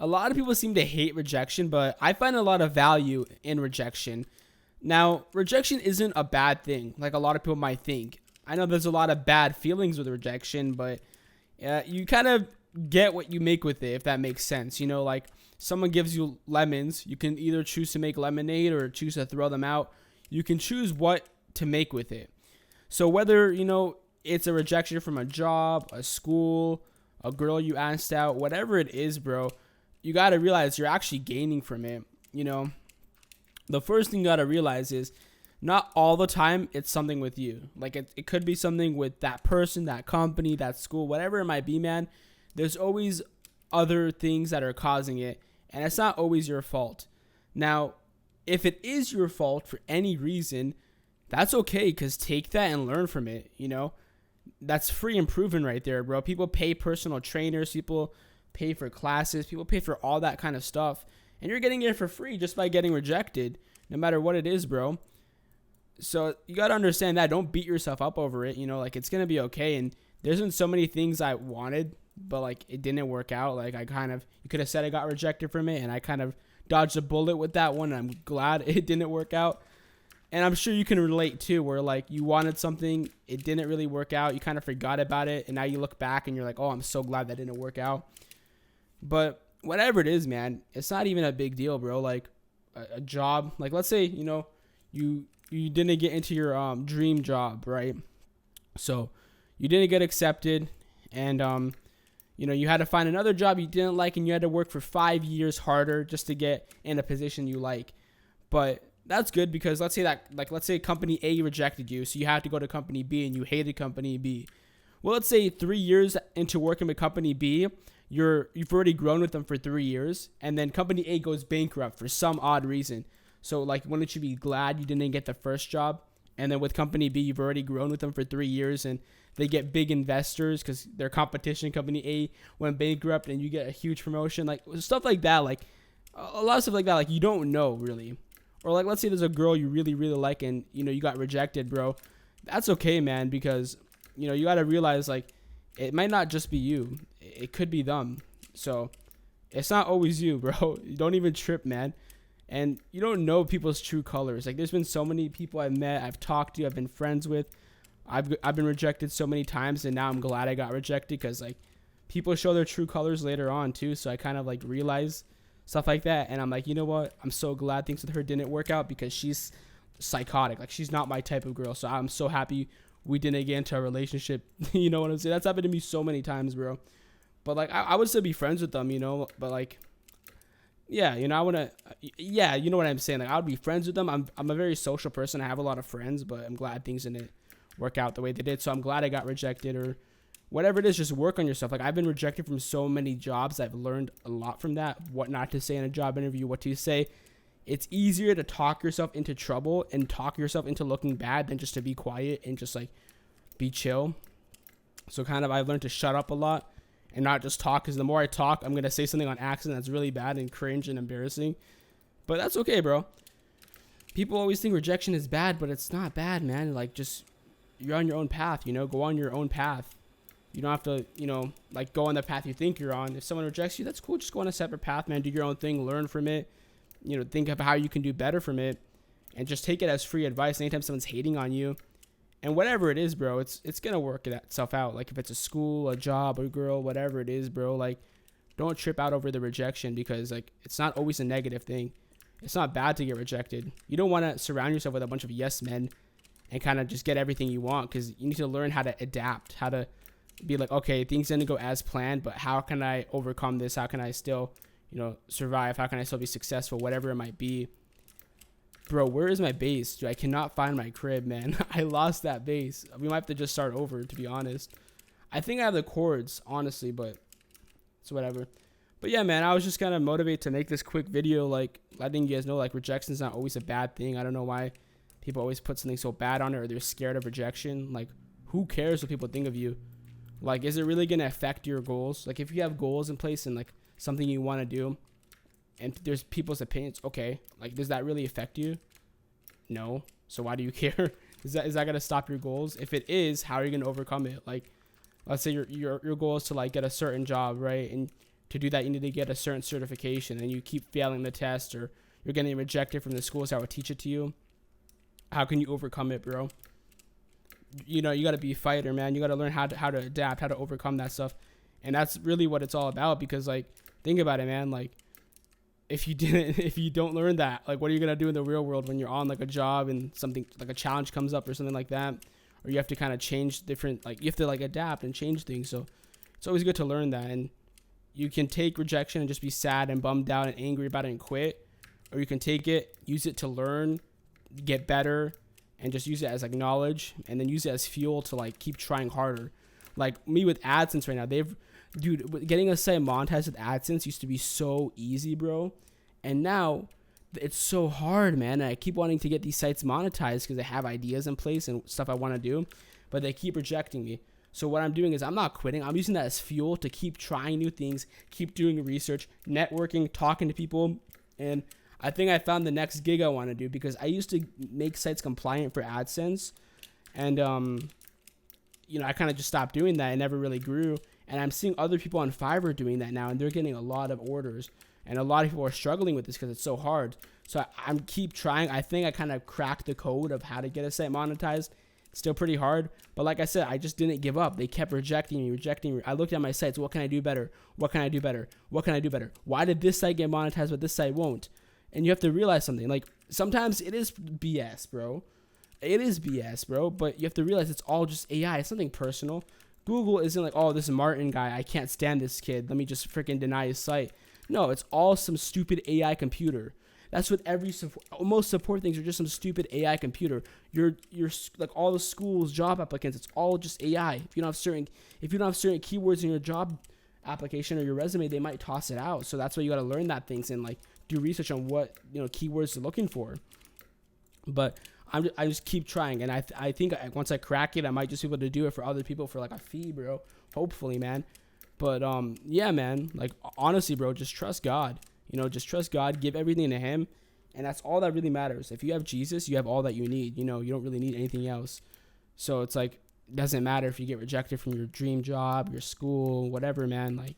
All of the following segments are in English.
A lot of people seem to hate rejection, but I find a lot of value in rejection. Now, rejection isn't a bad thing, like a lot of people might think. I know there's a lot of bad feelings with rejection, but you kind of get what you make with it, if that makes sense. You know, like someone gives you lemons, you can either choose to make lemonade or choose to throw them out. You can choose what to make with it. So whether, it's a rejection from a job, a school, a girl you asked out, whatever it is, bro, you got to realize you're actually gaining from it. The first thing you got to realize is not all the time it's something with you. Like it could be something with that person, that company, that school, whatever it might be, man. There's always other things that are causing it, and it's not always your fault. Now, if it is your fault for any reason, that's okay, because take that and learn from it. That's free improvement right there, bro. People pay personal trainers, people pay for classes, people pay for all that kind of stuff, and you're getting it for free just by getting rejected, no matter what it is, bro. So you got to understand that. Don't beat yourself up over it. Like it's going to be okay. And there's been so many things I wanted, but like it didn't work out. Like you could have said I got rejected from it, and I kind of dodged a bullet with that one. And I'm glad it didn't work out. And I'm sure you can relate too, where like you wanted something, it didn't really work out. You kind of forgot about it. And now you look back and you're like, oh, I'm so glad that didn't work out. But whatever it is, man, it's not even a big deal, bro. Like a job, like let's say, you didn't get into your dream job, right? So you didn't get accepted, and you had to find another job you didn't like, and you had to work for 5 years harder just to get in a position you like. But that's good, because let's say company A rejected you, so you had to go to company B, and you hated company B. Well, let's say 3 years into working with company B, you've already grown with them for 3 years, and then company A goes bankrupt for some odd reason. So, like, wouldn't you be glad you didn't get the first job? And then with company B, you've already grown with them for 3 years, and they get big investors because their competition, company A, went bankrupt, and you get a huge promotion. Like, stuff like that. Like, a lot of stuff like that. Like, you don't know, really. Or, like, let's say there's a girl you really, really like, and, you got rejected, bro. That's okay, man, because, you got to realize, like, it might not just be you. It could be them. So, it's not always you, bro. You don't even trip, man. And you don't know people's true colors. Like, there's been so many people I've met, I've talked to, I've been friends with. I've been rejected so many times, and now I'm glad I got rejected, because, like, people show their true colors later on, too. So I kind of, like, realize stuff like that. And I'm like, you know what? I'm so glad things with her didn't work out, because she's psychotic. Like, she's not my type of girl. So I'm so happy we didn't get into a relationship. You know what I'm saying? That's happened to me so many times, bro. But, like, I would still be friends with them, But, like, yeah, I want to, yeah, you know what I'm saying? Like, I would be friends with them. I'm a very social person. I have a lot of friends, but I'm glad things didn't work out the way they did. So I'm glad I got rejected, or whatever it is. Just work on yourself. Like, I've been rejected from so many jobs. I've learned a lot from that, what not to say in a job interview, what to say. It's easier to talk yourself into trouble and talk yourself into looking bad than just to be quiet and just, like, be chill. So kind of I've learned to shut up a lot and not just talk, because the more I talk, I'm going to say something on accident that's really bad and cringe and embarrassing. But that's okay, bro. People always think rejection is bad, but it's not bad, man. Like, just, you're on your own path, go on your own path. You don't have to, like, go on the path you think you're on. If someone rejects you, that's cool. Just go on a separate path, man. Do your own thing, learn from it. Think of how you can do better from it, and just take it as free advice anytime someone's hating on you. And whatever it is, bro, it's going to work itself out. Like, if it's a school, a job, a girl, whatever it is, bro, like, don't trip out over the rejection, because, like, it's not always a negative thing. It's not bad to get rejected. You don't want to surround yourself with a bunch of yes men and kind of just get everything you want, because you need to learn how to adapt, how to be like, okay, things didn't go as planned, but how can I overcome this? How can I still, survive? How can I still be successful? Whatever it might be. Bro, where is my bass? Dude, I cannot find my crib, man. I lost that bass. We might have to just start over, to be honest. I think I have the chords, honestly, but it's whatever. But yeah, man, I was just kind of motivated to make this quick video, like, letting you guys know, like, rejection's not always a bad thing. I don't know why people always put something so bad on it, or they're scared of rejection. Like, who cares what people think of you? Like, is it really going to affect your goals? Like, if you have goals in place and, like, something you want to do, and there's people's opinions, okay, like, does that really affect you? No. So why do you care? Is that going to stop your goals? If it is, how are you going to overcome it? Like, let's say your goal is to, like, get a certain job, right? And to do that, you need to get a certain certification, and you keep failing the test, or you're getting rejected from the schools that would teach it to you. How can you overcome it, bro? You know, you got to be a fighter, man. You got to learn how to adapt, how to overcome that stuff. And that's really what it's all about, because like, think about it, man. Like, if you don't learn that, like, what are you going to do in the real world when you're on like a job and something like a challenge comes up or something like that, or you have to kind of change different, like, you have to like adapt and change things. So it's always good to learn that. And you can take rejection and just be sad and bummed out and angry about it and quit, or you can take it, use it to learn, get better, and just use it as like knowledge, and then use it as fuel to like keep trying harder. Like me with AdSense right now, getting a site monetized with AdSense used to be so easy, bro, and now it's so hard, man. And I keep wanting to get these sites monetized because I have ideas in place and stuff I want to do, but they keep rejecting me. So what I'm doing is I'm not quitting. I'm using that as fuel to keep trying new things, keep doing research, networking, talking to people. And I think I found the next gig I want to do, because I used to make sites compliant for AdSense. And, you know, I kind of just stopped doing that. I never really grew. And I'm seeing other people on Fiverr doing that now, and they're getting a lot of orders. And a lot of people are struggling with this because it's so hard. So I'm keep trying. I think I kind of cracked the code of how to get a site monetized. Still pretty hard, but like I said, I just didn't give up. They kept rejecting me. I looked at my sites. What can I do better? What can I do better? What can I do better? Why did this site get monetized but this site won't? And you have to realize something. Like, sometimes it is BS, bro. It is BS, bro. But you have to realize it's all just AI. It's something personal. Google isn't like, oh, this Martin guy, I can't stand this kid, let me just freaking deny his site. No, it's all some stupid AI computer. That's what most support things are, just some stupid AI computer. You're like all the schools, job applicants, it's all just AI. If you don't have certain keywords in your job application or your resume, they might toss it out. So that's why you got to learn that things and like do research on what, you know, keywords they're looking for. But I just keep trying, and I think once I crack it, I might just be able to do it for other people for like a fee, bro. Hopefully, man. But yeah, man. Like, honestly, bro, just trust God. You know, just trust God, give everything to him, and that's all that really matters. If you have Jesus, you have all that you need. You know, you don't really need anything else. So it's like, it doesn't matter if you get rejected from your dream job, your school, whatever, man. Like,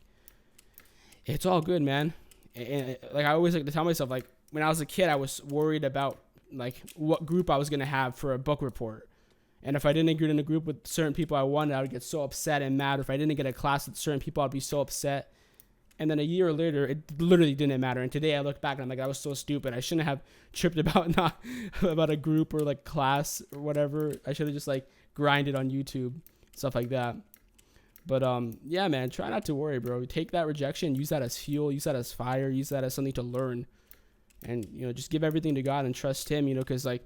it's all good, man. And like, I always like to tell myself, like, when I was a kid, I was worried about like what group I was going to have for a book report. And if I didn't get in a group with certain people I wanted, I would get so upset and mad. Or if I didn't get a class with certain people, I'd be so upset. And then a year later, it literally didn't matter. And today I look back and I'm like, I was so stupid. I shouldn't have tripped about about a group or like class or whatever. I should have just like grinded on YouTube, stuff like that. But yeah, man, try not to worry, bro. Take that rejection, use that as fuel, use that as fire, use that as something to learn. And, you know, just give everything to God and trust him, you know, because like,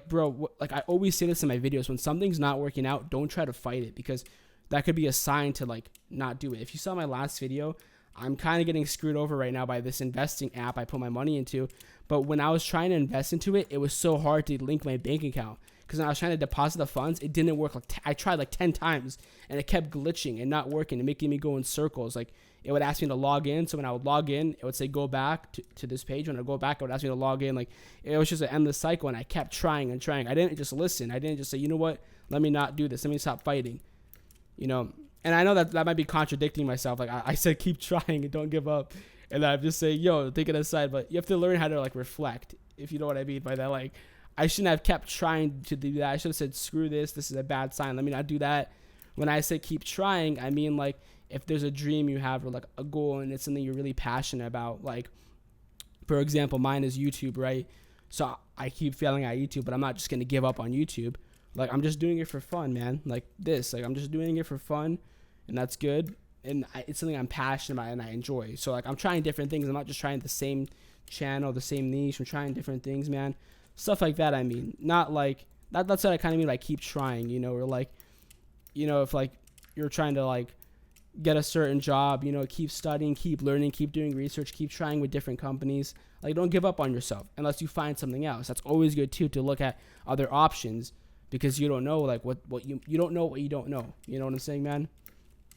bro, like I always say this in my videos, when something's not working out, don't try to fight it, because that could be a sign to like not do it. If you saw my last video, I'm kind of getting screwed over right now by this investing app I put my money into. But when I was trying to invest into it, it was so hard to link my bank account, because when I was trying to deposit the funds, it didn't work. Like I tried like 10 times and it kept glitching and not working and making me go in circles. Like, it would ask me to log in. So when I would log in, it would say, go back to this page. When I go back, it would ask me to log in. Like, it was just an endless cycle. And I kept trying and trying. I didn't just listen. I didn't just say, you know what? Let me not do this. Let me stop fighting. You know, and I know that might be contradicting myself. Like I said, keep trying and don't give up. And I'm just saying, yo, take it aside. But you have to learn how to like reflect, if you know what I mean by that. Like, I shouldn't have kept trying to do that. I should have said, screw this. This is a bad sign. Let me not do that. When I say keep trying, I mean like, if there's a dream you have or like a goal and it's something you're really passionate about, like, for example, mine is YouTube, right? So I keep failing at YouTube, but I'm not just going to give up on YouTube. Like, I'm just doing it for fun, man. Like this, like I'm just doing it for fun, and that's good. And it's something I'm passionate about and I enjoy. So like, I'm trying different things. I'm not just trying the same channel, the same niche. I'm trying different things, man. Stuff like that. I mean, not like that's what I kind of mean by keep trying, you know, or like, you know, if like you're trying to like get a certain job, you know, keep studying, keep learning, keep doing research, keep trying with different companies. Like, don't give up on yourself unless you find something else. That's always good too, to look at other options, because you don't know like what you don't know what you don't know. You know what I'm saying, man?